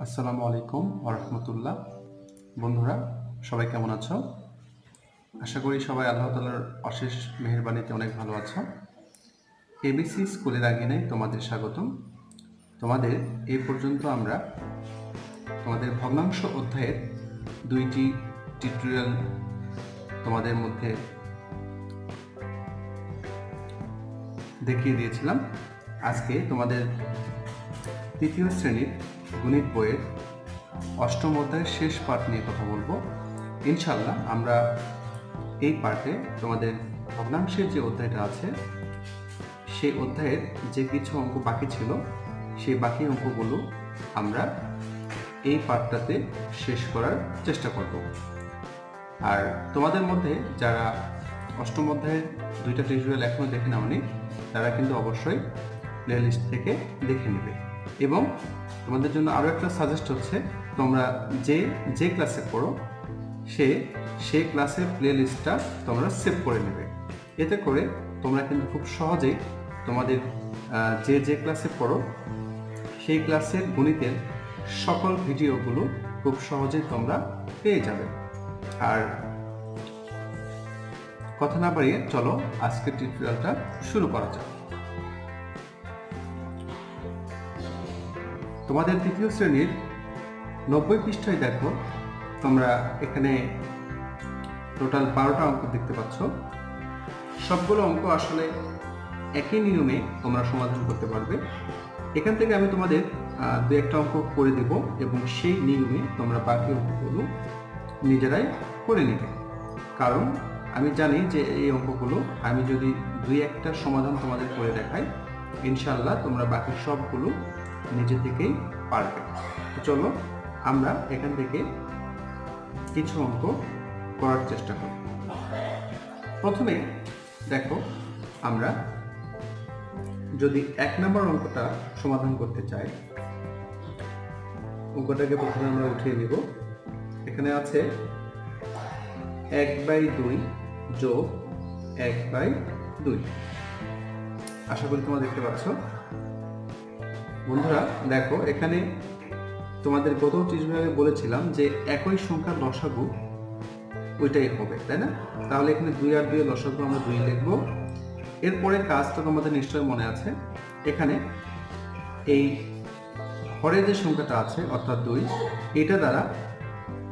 আসসালামু আলাইকুম ওয়া রাহমাতুল্লাহ। বন্ধুরা সবাই কেমন আছো? আশা করি সবাই আল্লাহ তাআলার অশেষ মেহেরবানিতে অনেক ভালো আছো। এবিসি স্কুলের আঙিনায় তোমাদের স্বাগতম। তোমাদের এই পর্যন্ত আমরা তোমাদের ভগ্নাংশ অধ্যায়ের 2টি টিউটোরিয়াল তোমাদের মধ্যে দেখিয়ে দিয়েছিলাম। আজকে তোমাদের তৃতীয় শ্রেণীর গণিত বইয়ের অষ্টম অধ্যায়ের শেষ পাঠ নিয়ে কথা বলবো। ইনশাআল্লাহ আমরা এই পাঠে তোমাদের ভগ্নাংশের যে অধ্যায়টা আছে সেই অধ্যায়ের যে কিছু অঙ্ক বাকি ছিল সেই বাকি অঙ্কগুলো আমরা এই পাঠটাতে শেষ করার চেষ্টা করব। আর তোমাদের মধ্যে যারা অষ্টম অধ্যায়ের 2টা টিউটোরিয়াল এখনো দেখে নাওনি তারা কিন্তু অবশ্যই প্লেলিস্ট থেকে দেখে নেবে। এবং তোমাদের জন্য আরও একটা সাজেস্ট হচ্ছে, তোমরা যে ক্লাসে পড়ো সেই ক্লাসের প্লেলিস্টটা তোমরা সেভ করে নেবে। এতে করে তোমরা কিন্তু খুব সহজেই তোমাদের যে ক্লাসে পড়ো সেই ক্লাসের গণিতের সকল ভিডিওগুলো খুব সহজেই তোমরা পেয়ে যাবে। আর কথা না বাড়িয়ে চলো আজকের টিউটোরিয়ালটা শুরু করা যাক। তোমাদের তৃতীয় শ্রেণীর 90 পৃষ্ঠায় দেখো, তোমরা এখানে টোটাল 12টা অঙ্ক দেখতে পাচ্ছ। সবগুলো অঙ্ক আসলে একই নিয়মে তোমরা সমাধান করতে পারবে। এখান থেকে আমি তোমাদের দু একটা অঙ্ক করে দেব এবং সেই নিয়মে তোমরা বাকি অঙ্কগুলো নিজেরাই করে নেবে। কারণ আমি জানি যে এই অঙ্কগুলো আমি যদি 2-1টা সমাধান তোমাদের করে দেখাই, ইনশাআল্লাহ তোমরা বাকি সবগুলো নিজে থেকেই পারবে। চলো আমরা এখান থেকে কিছু অঙ্ক করার চেষ্টা করি। প্রথমে দেখো, আমরা যদি 1 নম্বর অঙ্কটা সমাধান করতে চাই, অঙ্কটাকে প্রথমে আমরা উঠিয়ে নিব। এখানে আছে 1/2 যোগ 1/2। আশা করি তোমরা দেখতে পাচ্ছ। বন্ধুরা দেখো, এখানে তোমাদের গত টিউটোরিয়ালে বলেছিলাম যে একই সংখ্যার লসাগু ওইটাই হবে, তাই না? তাহলে এখানে 2 আর 2 এর লসাগু আমরা 2 লিখব। এরপরে কাজটা তোমাদের নিশ্চয়ই মনে আছে, এখানে এই হরে যে সংখ্যাটা আছে অর্থাৎ 2, এটা দ্বারা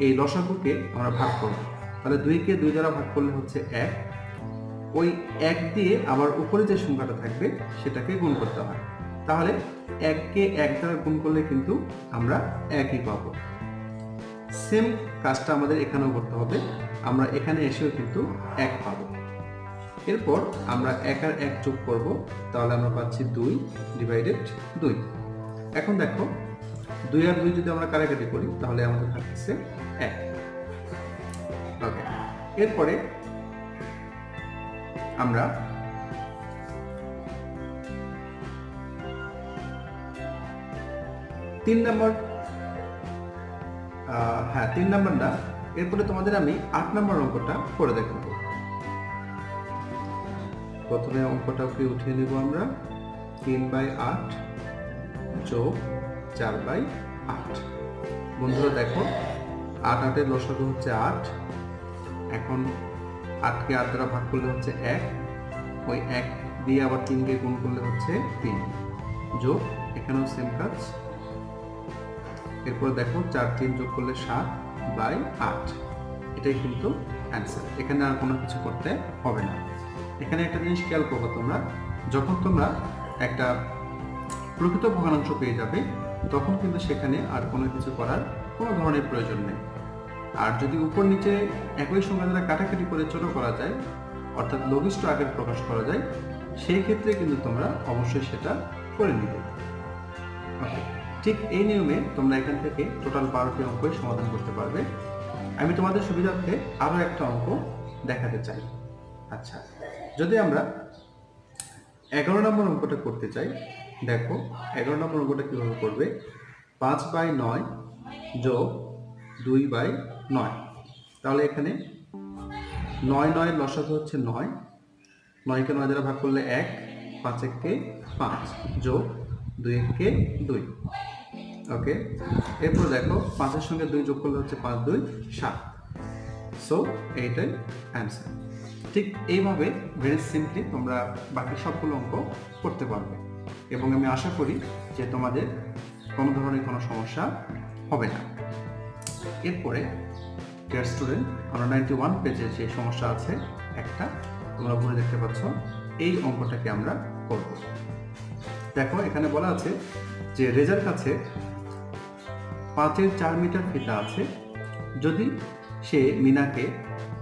এই লসাগুকে আমরা ভাগ করব। তাহলে 2কে 2 দ্বারা ভাগ করলে হচ্ছে 1। ওই 1 দিয়ে আবার উপরে যে সংখ্যাটা থাকবে সেটাকে গুণ করতে হয়। তাহলে 1কে 1 দ্বারা গুণ করলে কিন্তু আমরা 1ই পাবো। সেম কাজটা আমাদের এখানেও করতে হবে। আমরা এখানে এসেও কিন্তু 1 পাবো। এরপর আমরা 1 আর 1 যোগ করব, তাহলে আমরা পাচ্ছি 2/2। এখন দেখো, 2 আর 2 যদি আমরা কাটাকাটি করি তাহলে আমাদের থাকছে 1। ওকে, এরপরে আমরা তিন নাম্বার না, এরপরে তোমাদের আমি 8 নম্বর অঙ্কটা করে দেখাবো। প্রথমে অঙ্কটাকে উঠিয়ে নিব আমরা। 3/8 যোগ 4/8। বন্ধুরা দেখো, 8 8 এর লসাগু হচ্ছে 8। এখন 8কে 8 দ্বারা ভাগ করলে হচ্ছে 1। ওই 1 দিয়ে আবার 3কে গুণ করলে হচ্ছে 3, যোগ এখানেও সেম কাজ। এরপর দেখো 4 3 যোগ করলে 7/8। এটাই কিন্তু অ্যান্সার। এখানে আর কোনো কিছু করতে হবে না। এখানে একটা জিনিস খেয়াল করবো, তোমরা যখন তোমরা একটা প্রকৃত ভগ্নাংশ পেয়ে যাবে তখন কিন্তু সেখানে আর কোনো কিছু করার কোনো ধরনের প্রয়োজন নেই। আর যদি উপর নিচে একই সংখ্যা দ্বারা কাটাকাটি করে ছোট করা যায়, অর্থাৎ লঘিষ্ঠ আকারে প্রকাশ করা যায়, সেই ক্ষেত্রে কিন্তু তোমরা অবশ্যই সেটা করে নিবে। ওকে, ঠিক এই নিয়মে তোমরা এখান থেকে টোটাল 12টি অঙ্কই সমাধান করতে পারবে। আমি তোমাদের সুবিধার্থে আরও একটা অঙ্ক দেখাতে চাই। আচ্ছা, যদি আমরা 11 নম্বর অঙ্কটা করতে চাই, দেখো 11 নম্বর অঙ্কটা কীভাবে করবে। 5/9 যোগ 2/9। তাহলে এখানে 9 9 লসাগু হচ্ছে 9। 9কে 9 দ্বারা ভাগ করলে 1, 5 1 5 যোগ 2 1 2। ওকে, এরপর দেখো 5-এর সঙ্গে 2 যোগ করলে হচ্ছে 5 2 7। সো এইটাই অ্যান্সার। ঠিক এইভাবে ভেরি সিম্পলি তোমরা বাকি সবগুলো অঙ্ক করতে পারবে এবং আমি আশা করি যে তোমাদের কোনো ধরনের কোনো সমস্যা হবে না। এরপরে ডিয়ার স্টুডেন্ট, আমরা 91 পেজে যে সমস্যা আছে একটা, তোমরা বলে দেখতে পাচ্ছ, এই অঙ্কটাকে আমরা করব। দেখো এখানে বলা আছে যে রেজার কাছে 5-এর 4 মিটার ফিতা আছে। যদি সে মিনাকে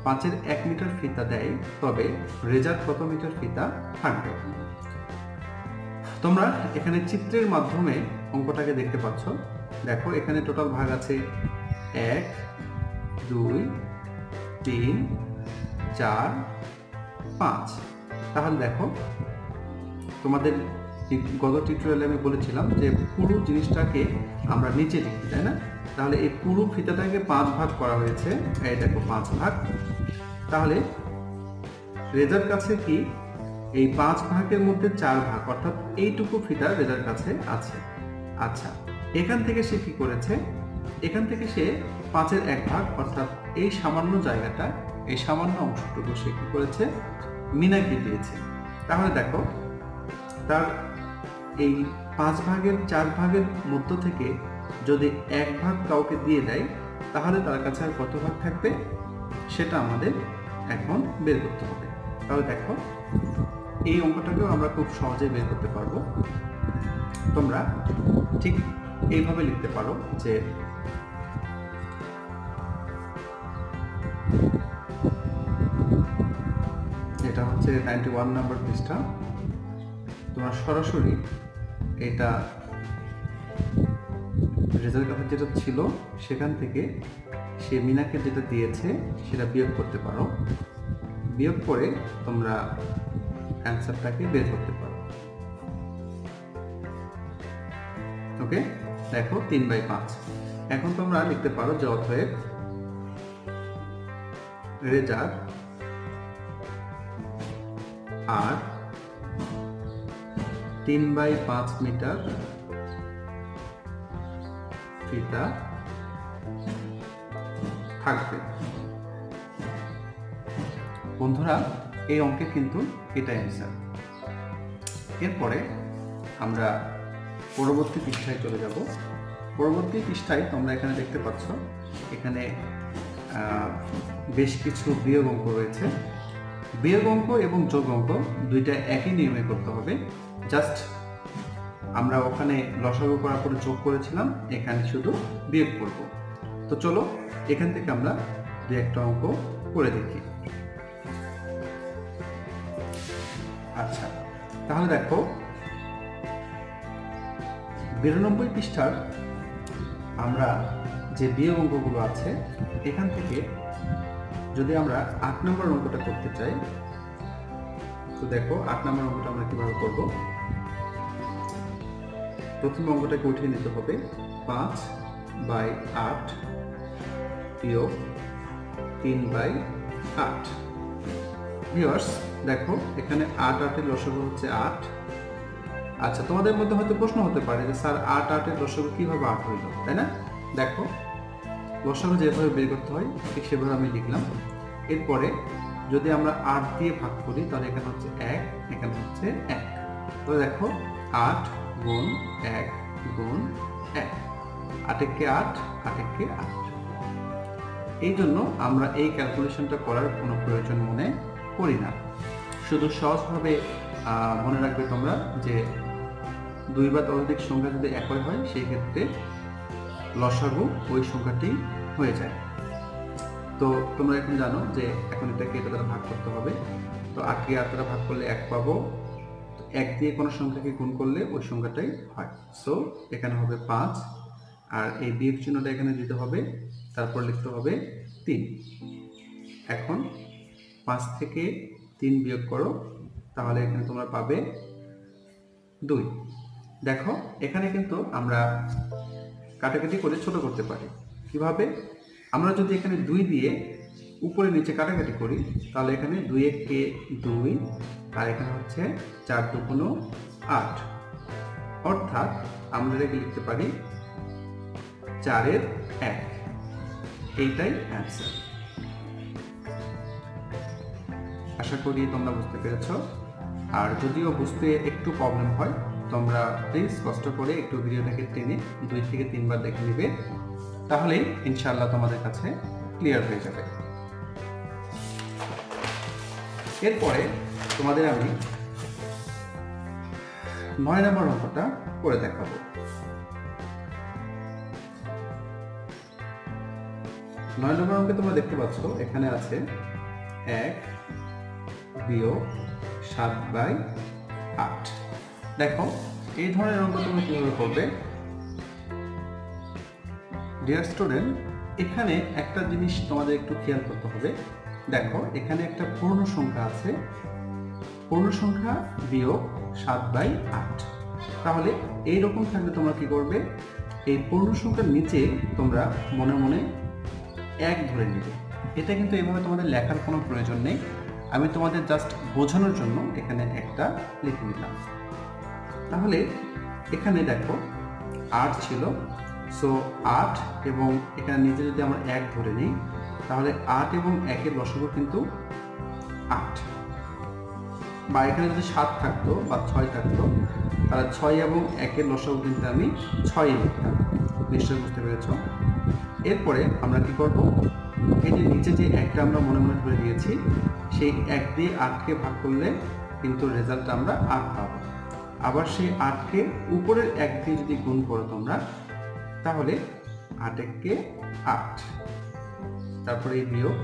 5-এর 1 মিটার ফিতা দেয় তবে রেজার কত মিটার ফিতা থাকবে? তোমরা এখানে চিত্রের মাধ্যমে অঙ্কটাকে দেখতে পাচ্ছ। দেখো এখানে টোটাল ভাগ আছে 1 2 3 4 5। তাহলে দেখো তোমাদের গত টিউটোরিয়ালে আমি বলেছিলাম যে পুরো জিনিসটাকে আমরা নিচে লিখি, তাই না? তাহলে এই পুরো ফিতাটাকে 5 ভাগ করা হয়েছে, এই দেখো 5 ভাগ। তাহলে রেজার কাছে কি এই 5 ভাগের মধ্যে 4 ভাগ, অর্থাৎ এইটুকু ফিতা রেজার কাছে আছে। আচ্ছা, এখান থেকে সে কি করেছে? এখান থেকে সে 5-এর 1 ভাগ, অর্থাৎ এই সামান্য জায়গাটা, এই সামান্য অংশটুকু সে কি করেছে? মিনাকে দিয়েছে। তাহলে দেখো তার এই 5 ভাগের 4 ভাগের মধ্য থেকে যদি 1 ভাগ কাউকে দিয়ে দেয় তাহলে তার কাছে আর কত ভাগ থাকবে সেটা আমাদের এখন বের করতে হবে। তাহলে দেখো এই অঙ্কটাকেও আমরা খুব সহজে বের করতে পারবো। তোমরা ঠিক এইভাবে লিখতে পারো যে এটা হচ্ছে 91 নম্বর পৃষ্ঠা। তোমরা সরাসরি এটা রেজাল্ট কাছে যেটা ছিল সেখান থেকে সে মিনাকে যেটা দিয়েছে সেটা বিয়োগ করতে পারো। বিয়োগ করে তোমরা অ্যান্সারটাকে বের করতে পারো। ওকে, দেখো 3/5। এখন তোমরা লিখতে পারো যে অতএব রেজার আর 3/5 মিটার ফিতা থাকবে। বন্ধুরা এই অঙ্কে কিন্তু এটা অ্যান্সার। এরপরে আমরা পরবর্তী পৃষ্ঠায় চলে যাব। পরবর্তী পৃষ্ঠায় তোমরা এখানে দেখতে পাচ্ছ এখানে বেশ কিছু বিয়োগ অঙ্ক রয়েছে। বিয়োগ অঙ্ক এবং যোগ অঙ্ক দুইটা একই নিয়মে করতে হবে। জাস্ট আমরা ওখানে লসাগু করার পরে যোগ করেছিলাম, এখানে শুধু বিয়োগ করব। তো চলো এখান থেকে আমরা দু একটা অঙ্ক করে দেখি। আচ্ছা, তাহলে দেখো 92 পৃষ্ঠার আমরা যে বিয়োগ অঙ্কগুলো আছে এখান থেকে যদি আমরা 8 নম্বর অঙ্কটা করতে চাই, তো দেখো 8 নম্বর অঙ্কটা আমরা কিভাবে করব। প্রথম অঙ্কটাকে উঠিয়ে নিতে হবে। 5/8 বিয়োগ 3/8। ভিউয়ার্স দেখো এখানে 8/8 এর লসাগু হচ্ছে 8। আচ্ছা, তোমাদের মধ্যে হয়তো প্রশ্ন হতে পারে যে স্যার 8/8 এর লসাগু কিভাবে 8 হইল, তাই না? দেখো লসাগু যেভাবে বের করতে হয় ঠিক সেভাবে আমি লিখলাম। এরপরে যদি আমরা 8 দিয়ে ভাগ করি তাহলে এখানে হচ্ছে 1, এখানে হচ্ছে 1। তো দেখো 8 গুণ 1 গুণ 1, 8 × 8, 8 × 8। এই জন্য আমরা এই ক্যালকুলেশনটা করার কোনো প্রয়োজন মনে করি না। শুধু সহজভাবে মনে রাখবে তোমরা যে 2 বা ততোধিক সংখ্যা যদি একই হয় সেই ক্ষেত্রে লসাগু ওই সংখ্যাটি হয়ে যায়। তো তোমরা এখন জানো যে এখন এটাকে এটা দ্বারা ভাগ করতে হবে। তো 8 কে 8 দ্বারা ভাগ করলে 1 পাবো। 1 দিয়ে কোনো সংখ্যাকে গুণ করলে ওই সংখ্যাটাই হয়। সো এখানে হবে 5, আর এই বিয়োগ চিহ্নটা এখানে দিতে হবে, তারপর লিখতে হবে 3। এখন 5 থেকে 3 বিয়োগ করো, তাহলে এখানে তোমরা পাবে 2। দেখো এখানে কিন্তু আমরা কাটাকাটি করে ছোট করতে পারি। কিভাবে? আমরা যদি এখানে 2 দিয়ে উপরে নিচে কাটাকাটি করি তাহলে এখানে 2 × 1 = 2, আর এখানে হচ্ছে 4 × 2 = 8। অর্থাৎ আমরা এটাকে লিখতে পারি 4-এর 1, এইটাই অ্যান্সার। আশা করি তোমরা বুঝতে পেরেছ। আর যদিও বুঝতে একটু প্রবলেম হয়, তোমরা প্লিজ কষ্ট করে একটু ভিডিওটাকে টেনে 2 থেকে 3 বার দেখে নিবে, তাহলেই ইনশাআল্লাহ তোমাদের কাছে ক্লিয়ার হয়ে যাবে। এরপরে তোমাদের আমি 9 নম্বর অঙ্কটা করে দেখাবো। 9 নম্বর অঙ্কে তোমরা দেখতে পাচ্ছ এখানে আছে 1 বিয়োগ 7/8। দেখো এই ধরনের অঙ্ক তুমি কিভাবে করবে। ডিয়ার স্টুডেন্ট, এখানে একটা জিনিস তোমাদের একটু খেয়াল করতে হবে। দেখো এখানে একটা পূর্ণ সংখ্যা আছে, পূর্ণ সংখ্যা বিয়োগ 7/8। তাহলে এইরকম থাকলে তোমরা কি করবে, এই পূর্ণ সংখ্যার নিচে তোমরা মনে মনে 1 ধরে নিবে। এটা কিন্তু এইভাবে তোমাদের লেখার কোনো প্রয়োজন নেই, আমি তোমাদের জাস্ট বোঝানোর জন্য এখানে একটা লিখে নিলাম। তাহলে এখানে দেখো 8 ছিল, সো 8 এবং এখানে নিচে যদি আমরা 1 ধরে নিই, তাহলে 8 এবং 1-এর লসাগু কিন্তু 8, বা এখানে যদি 7 থাকতো বা 6 থাকতো, তাহলে 6 এবং 1-এর লসাগু কিন্তু আমি 6 লিখতাম। নিশ্চয়ই বুঝতে পেরেছ। এরপরে আমরা কি করব, এই যে নিচে যে 1টা আমরা মনে মনে ধরে দিয়েছি, সেই 1 দিয়ে 8কে ভাগ করলে কিন্তু রেজাল্ট আমরা 8 পাবো। আবার সেই 8কে উপরের 1 দিয়ে যদি গুণ করো তোমরা, তাহলে 8-1-কে 8, তারপরে এই বিয়োগ,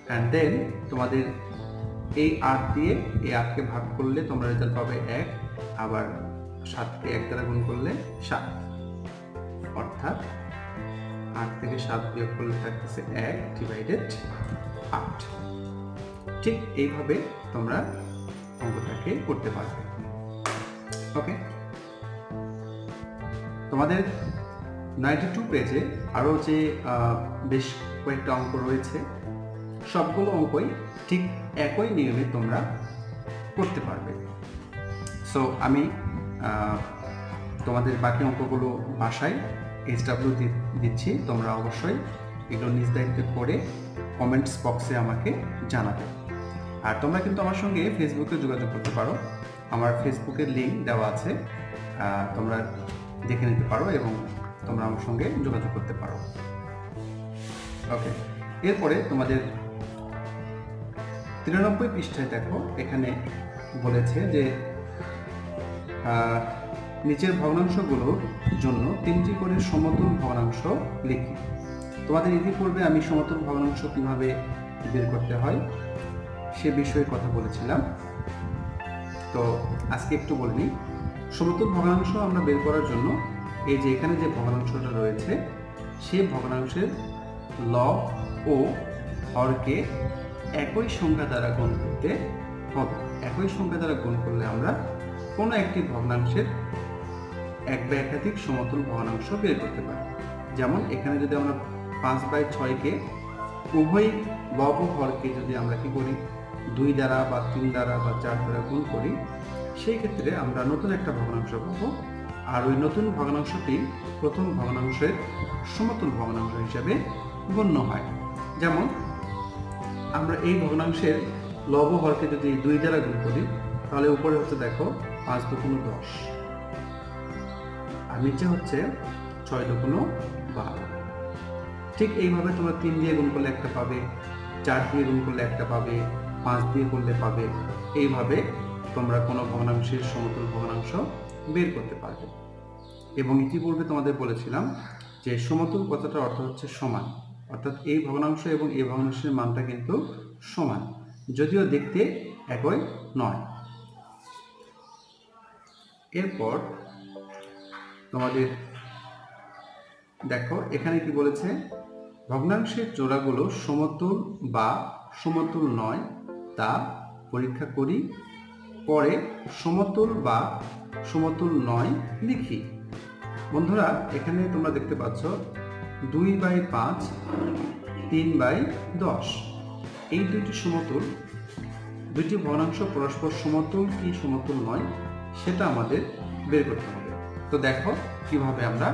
অ্যান্ড দেন তোমাদের এই 8 দিয়ে এই 8কে ভাগ করলে তোমরা রেজাল্ট পাবে 1, আবার 7কে 1 দ্বারা গুণ করলে 7, অর্থাৎ 8 থেকে 7 বিয়োগ করলে থাকতেছে 1/8। ঠিক এইভাবে তোমরা অঙ্কটাকে করতে পারবে। ওকে, তোমাদের 92 পেজে আরও যে বেশ কয়েকটা অঙ্ক রয়েছে, সবগুলো অঙ্কই ঠিক একই নিয়মে তোমরা করতে পারবে। সো আমি তোমাদের বাকি অঙ্কগুলো বাসায় HW দিচ্ছি, তোমরা অবশ্যই এগুলো নিজ দায়িত্বে করে কমেন্টস বক্সে আমাকে জানাবে। আর তোমরা কিন্তু আমার সঙ্গে ফেসবুকে যোগাযোগ করতে পারো, আমার ফেসবুকের লিঙ্ক দেওয়া আছে, তোমরা দেখে নিতে পারো এবং তোমরা আমার সঙ্গে যোগাযোগ করতে পারো। ওকে, এরপরে তোমাদের 93 পৃষ্ঠায় দেখো এখানে বলেছে যে নিচের ভগ্নাংশগুলোর জন্য 3টি করে সমতুল ভগ্নাংশ লিখি। তোমাদের ইতিপূর্বে আমি সমতুল ভগ্নাংশ কিভাবে বের করতে হয় সে বিষয়ে কথা বলেছিলাম, তো আজকে একটু বলে নিই। সমতুল ভগ্নাংশ আমরা বের করার জন্য এই যে এখানে যে ভগ্নাংশটা রয়েছে, সেই ভগ্নাংশের লব ও হরকে একই সংখ্যা দ্বারা গুণ করতে হবে। একই সংখ্যা দ্বারা গুণ করলে আমরা কোনো একটি ভগ্নাংশের এক বা একাধিক সমতুল ভগ্নাংশ বের করতে পারি। যেমন এখানে যদি আমরা 5/6-কে উভয় লব ও হরকে যদি আমরা কি করি, 2 দ্বারা বা 3 দ্বারা বা 4 দ্বারা গুণ করি, সেই ক্ষেত্রে আমরা নতুন একটা ভগ্নাংশ পাবো। আর ওই নতুন ভগ্নাংশটি প্রথম ভগ্নাংশের সমতুল ভগ্নাংশ হিসাবে গণ্য হয়। যেমন আমরা এই ভগ্নাংশের লব ও হরকে যদি 2 দ্বারা গুণ করি, তাহলে উপরে হচ্ছে দেখো 5 দুগুণ 10, আর নিচে হচ্ছে 6 দুগুণ 12। ঠিক এইভাবে তোমরা 3 দিয়ে গুণ করলে একটা পাবে, 4 দিয়ে গুণ করলে একটা পাবে, 5 দিয়ে করলে পাবে। এইভাবে তোমরা কোনো ভগ্নাংশের সমতুল ভগ্নাংশ বের করতে পারবে। এবং ইতিপূর্বে তোমাদের বলেছিলাম যে সমতুল কথাটার অর্থ হচ্ছে সমান, অর্থাৎ এই ভগ্নাংশ এবং এই ভগ্নাংশের মানটা কিন্তু সমান, যদিও দেখতে একই নয়। এরপর তোমাদের দেখো এখানে কি বলেছে, ভগ্নাংশের জোড়াগুলো সমতুল বা সমতুল নয় তা পরীক্ষা করি, পরে সমতুল বা সমতুল নয় লিখি। বন্ধুরা এখানে তোমরা দেখতে পাচ্ছ 2/5, 3/10, এই দুইটি সমতুল, দুইটি ভগ্নাংশ পরস্পর সমতুল কি সমতুল নয় সেটা আমাদের বের করতে হবে। তো দেখো কিভাবে আমরা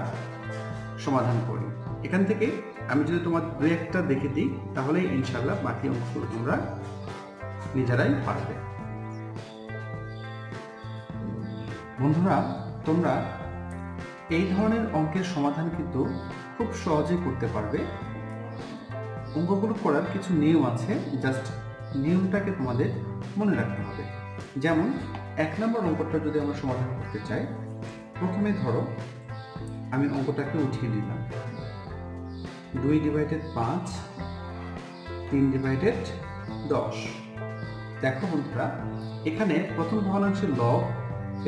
সমাধান করি। এখান থেকে আমি যদি তোমার দুই একটা দেখে দিই তাহলে ইনশাআল্লাহ বাকি অঙ্কগুলো তোমরা নিজেরাই পারবে। বন্ধুরা, তোমরা এই ধরনের অঙ্কের সমাধান কিন্তু খুব সহজেই করতে পারবে। অঙ্কগুলো করার কিছু নিয়ম আছে, জাস্ট নিয়মটাকে তোমাদের মনে রাখতে হবে। যেমন 1 নম্বর অঙ্কটা যদি আমরা সমাধান করতে চাই, প্রথমে ধরো আমি অঙ্কটাকে উঠিয়ে নিলাম 2/5 3/10। দেখো বন্ধুরা, এখানে প্রথম ভগ্নাংশের লব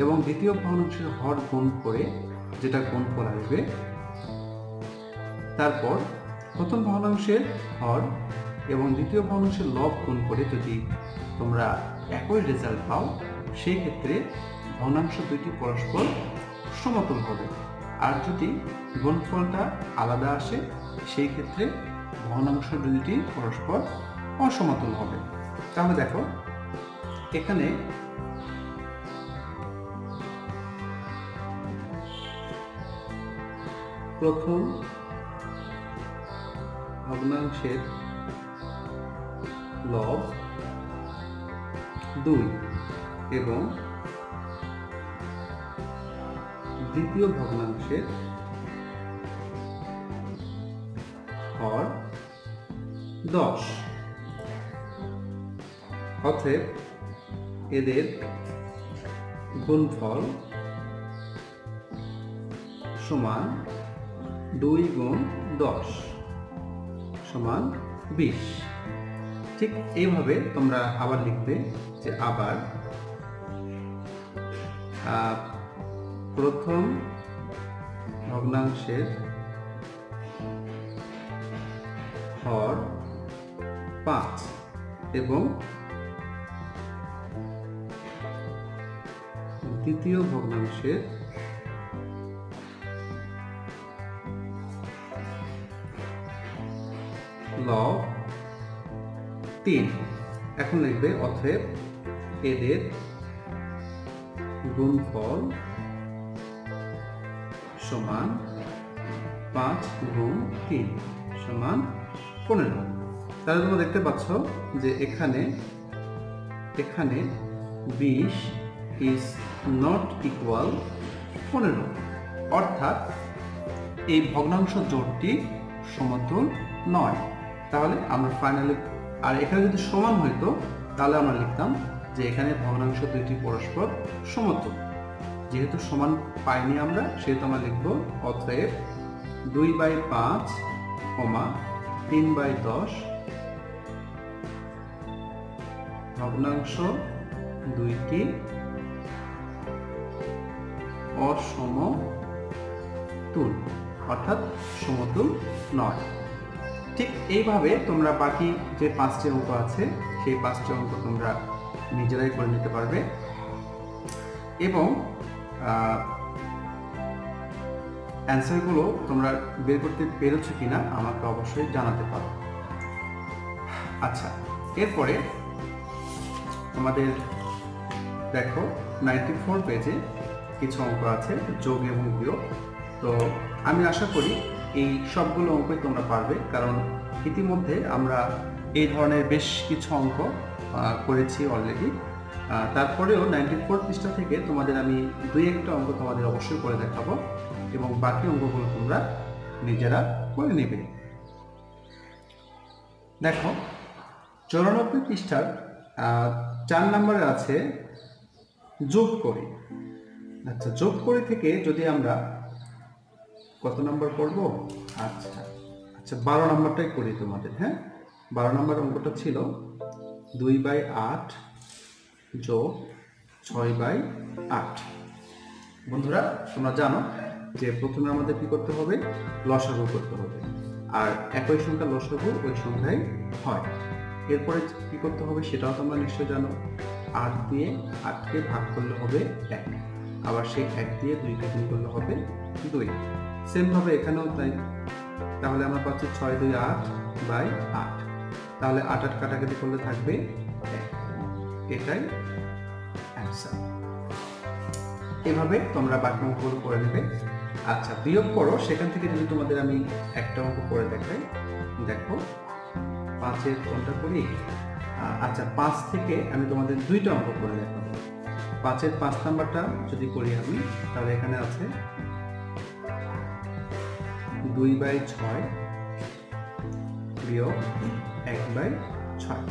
এবং দ্বিতীয় ভগ্নাংশের হর গুণ করে যেটা গুণফল আসবে, তারপর প্রথম ভগ্নাংশের হর এবং দ্বিতীয় ভগ্নাংশের লব গুণ করে যদি তোমরা একই রেজাল্ট পাও, সেই ক্ষেত্রে ভগ্নাংশ দুইটি পরস্পর সমতুল হবে। আর যদি গুণফলটা আলাদা আসে, সেই ক্ষেত্রে ভগ্নাংশ দুইটি পরস্পর অসমতুল হবে। তাহলে দেখো এখানে প্রথম ভগ্নাংশের লব 2 এবং দ্বিতীয় ভগ্নাংশের হর 10। অতএব এদের গুণফল সমান 2 গুণ 10 সমান 20। ঠিক এইভাবে তোমরা আবার লিখবে যে আবার প্রথম ভগ্নাংশের হর 5 এবং দ্বিতীয় ভগ্নাংশের লব 3। এখন লিখবে অতএব এদের গুণফল সমান 5 গুণ 3 সমান 15। তাহলে তোমরা দেখতে পাচ্ছ যে এখানে 20 is not equal 15, অর্থাৎ এই ভগ্নাংশ জোড়টি সমতুল নয়। তাহলে আমরা ফাইনালি, আর এখানে যদি সমান হইতো তাহলে আমরা লিখতাম যে এখানে ভগ্নাংশ দুইটি পরস্পর সমতুল। যেহেতু সমান পাইনি আমরা, সেহেতু আমরা লিখব অতএব 2/5, 3/10 ভগ্নাংশ দুইটি অসমতুল, অর্থাৎ সমতুল নয়। ঠিক এইভাবে তোমরা বাকি যে 5টি অঙ্ক আছে সেই 5টি অঙ্ক তোমরা নিজেরাই করে নিতে পারবে এবং অ্যান্সারগুলো তোমরা বের করতে পেরেছো কিনা আমাকে অবশ্যই জানাতে পারো। আচ্ছা, এরপরে আমাদের দেখো 94 পেজে কিছু অঙ্ক আছে যোগ এবং বিয়োগ। তো আমি আশা করি এই সবগুলো অঙ্কই তোমরা পারবে, কারণ ইতিমধ্যে আমরা এই ধরনের বেশ কিছু অঙ্ক করেছি অলরেডি। তারপরেও 94 পৃষ্ঠা থেকে তোমাদের আমি 2-1টা অঙ্ক তোমাদের অবশ্যই করে দেখাবো এবং বাকি অঙ্কগুলো তোমরা নিজেরা করে নেবে। দেখো 94 পৃষ্ঠার 4 নম্বরে আছে যোগ করি। আচ্ছা, যোগ করি থেকে যদি আমরা কত নম্বর করব? আচ্ছা 12 নম্বরটাই করি তোমাদের। হ্যাঁ, 12 নম্বর অঙ্কটা ছিল 2/8 যোগ 6/8। বন্ধুরা, তোমরা জানো যে প্রথমে আমাদের কি করতে হবে? লসাগু করতে হবে, আর একই সংখ্যা লসাগু ওই সংখ্যায় হয়। এরপরে কি করতে হবে সেটাও তোমরা নিশ্চয় জানো। 8 দিয়ে 8কে ভাগ করলে হবে 1, আবার সেই 1 দিয়ে 2কে গুণ করলে হবে 2। সেম ভাবে এখানেও তাই। তাহলে আমরা পাচ্ছি 6/2 8/8। তাহলে 8 কাটাকাটি করলে থাকবে 1। এটাই অ্যান্সার। এভাবে তোমরা বাকি অঙ্কগুলো করে নেবে। আচ্ছা, বিয়োগ করো, সেখান থেকে যদি তোমাদের আমি একটা অঙ্ক করে দেখাই, দেখো 5-এর কোনটা করি। আচ্ছা, 5 থেকে আমি তোমাদের দুইটা অঙ্ক করে দেখাবো। 5-এর 5 নাম্বারটা যদি করি আমি, তাহলে এখানে আছে 2/6 বিয়োগ 1/6।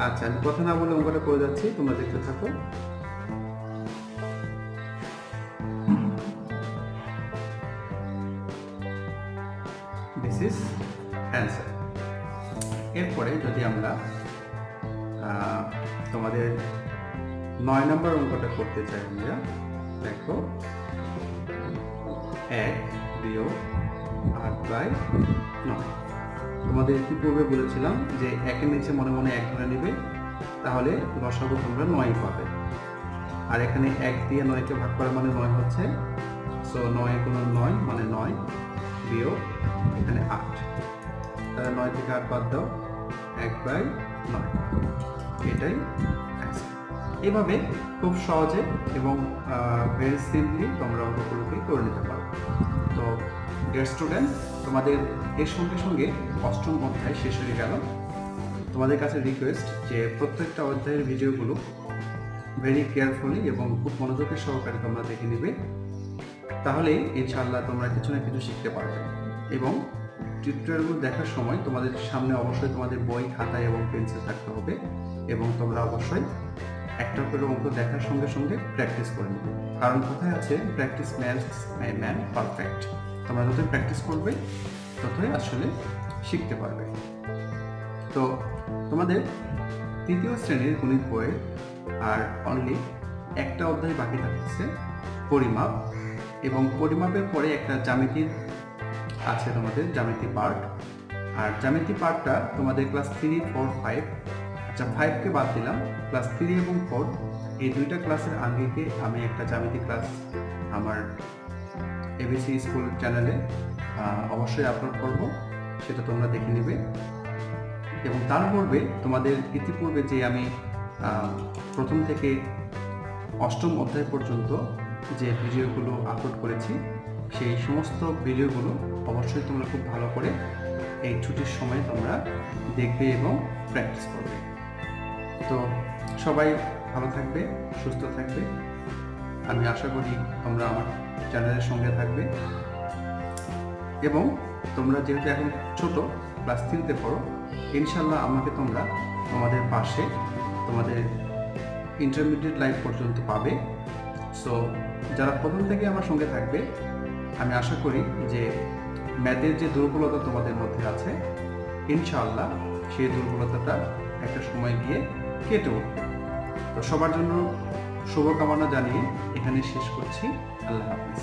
আচ্ছা, আমি কথা না বলে অঙ্কটা করে যাচ্ছি, তোমরা দেখতে থাকো। This is answer. এরপরে যদি আমরা তোমাদের 9 নম্বর অঙ্কটা করতে চাই আমরা, দেখো 1 বিয়োগ 8/9। তোমাদের ইতিপূর্বে বলেছিলাম যে 1-এর নিচে মনে মনে 1 ধরে নেবে, তাহলে লসাগু তোমরা 9 পাবে। আর এখানে 1 দিয়ে 9কে ভাগ করা মানে 9 হচ্ছে, সো 9 গুণ 9 মানে 9 বিয়োগ এখানে 8, তাহলে 9 থেকে 8 বাদ দাও, 1/9। এটাই অ্যান্সার। এভাবে খুব সহজে এবং ভেরি সিম্পলি তোমরা অঙ্কগুলোকে করে নিতে পারো। তো ডিয়ার স্টুডেন্ট, তোমাদের এর সঙ্গে সঙ্গে 8ম অধ্যায় শেষ হয়ে গেল। তোমাদের কাছে রিকোয়েস্ট যে প্রত্যেকটা অধ্যায়ের ভিডিওগুলো ভেরি কেয়ারফুলি এবং খুব মনোযোগের সহকারে তোমরা দেখে নিবে, তাহলে ইনশাআল্লাহ তোমরা কিছু না কিছু শিখতে পারবে। এবং টিউটোরিয়ালগুলো দেখার সময় তোমাদের সামনে অবশ্যই তোমাদের বই, খাতা এবং পেন্সিল থাকতে হবে, এবং তোমরা অবশ্যই একটা করে অঙ্ক দেখার সঙ্গে সঙ্গে প্র্যাকটিস করে নেবে। কারণ কোথায় আছে, প্র্যাকটিস মেক্স ম্যান পারফেক্ট। তোমরা যতই প্র্যাকটিস করবে ততই আসলে শিখতে পারবে। তো তোমাদের 3য় শ্রেণীর গণিত বইয়ের আর অনলি একটা অধ্যায় বাকি থাকছে, পরিমাপ। এবং পরিমাপের পরে একটা জ্যামিতির আছে, তোমাদের জ্যামিতি পার্ট। আর জ্যামিতি পার্টটা তোমাদের ক্লাস 3, 4, 5, আচ্ছা 5কে বাদ দিলাম, ক্লাস 3 এবং 4 এই দুইটা ক্লাসের আগেকে আমি একটা জ্যামিতি ক্লাস আমার এবিসি স্কুল চ্যানেলে অবশ্যই আপলোড করব, সেটা তোমরা দেখে নেবে। এবং তার পূর্বে তোমাদের ইতিপূর্বে যে আমি প্রথম থেকে 8ম অধ্যায় পর্যন্ত যে ভিডিওগুলো আপলোড করেছি, সেই সমস্ত ভিডিওগুলো অবশ্যই তোমরা খুব ভালো করে এই ছুটির সময় তোমরা দেখবে এবং প্র্যাকটিস করবে। তো সবাই ভালো থাকবে, সুস্থ থাকবে। আমি আশা করি তোমরা আমার চ্যানেলের সঙ্গে থাকবে। এবং তোমরা যেহেতু এখন ছোট, ক্লাস 3তে পড়ো, ইনশাল্লাহ আমাকে তোমরা তোমাদের পাশে তোমাদের ইন্টারমিডিয়েট লাইফ পর্যন্ত পাবে। সো যারা প্রথম থেকে আমার সঙ্গে থাকবে, আমি আশা করি যে ম্যাথের যে দুর্বলতা তোমাদের মধ্যে আছে, ইনশাআল্লাহ সেই দুর্বলতাটা একটা সময় গিয়ে কেটে উঠবে। তো সবার জন্য শুভকামনা জানিয়ে এখানে শেষ করছি। আল্লাহ হাফিজ।